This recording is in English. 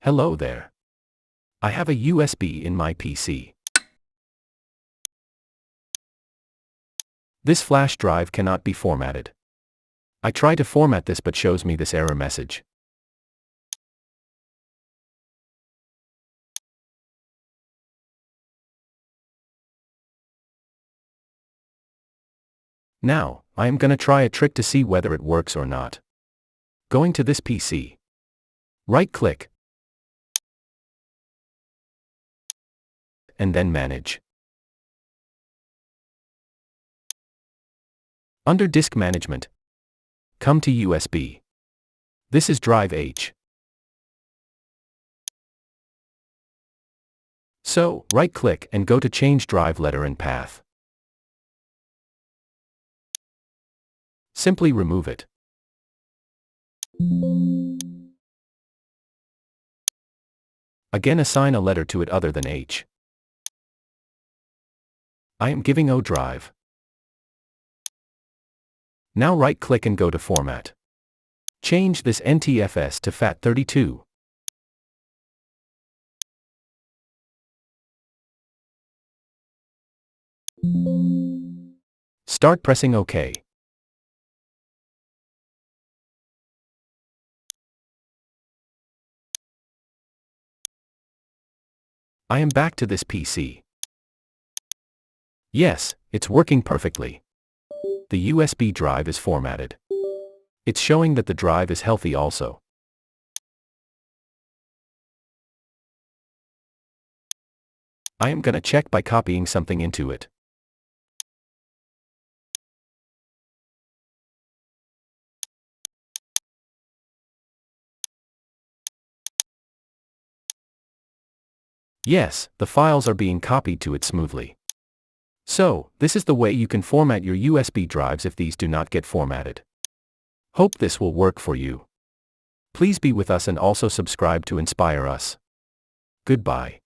Hello there. I have a USB in my PC. This flash drive cannot be formatted. I try to format this but shows me this error message. Now, I am gonna try a trick to see whether it works or not. Going to this PC. Right-click. And then Manage. Under Disk Management, come to USB. This is Drive H. So, right-click and go to Change Drive Letter and Path. Simply remove it. Again, assign a letter to it other than H. I am giving O drive. Now right-click and go to Format. Change this NTFS to FAT32. Start pressing OK. I am back to this PC. Yes, it's working perfectly. The USB drive is formatted. It's showing that the drive is healthy also. I am gonna check by copying something into it. Yes, the files are being copied to it smoothly. So, this is the way you can format your USB drives if these do not get formatted. Hope this will work for you. Please be with us and also subscribe to inspire us. Goodbye.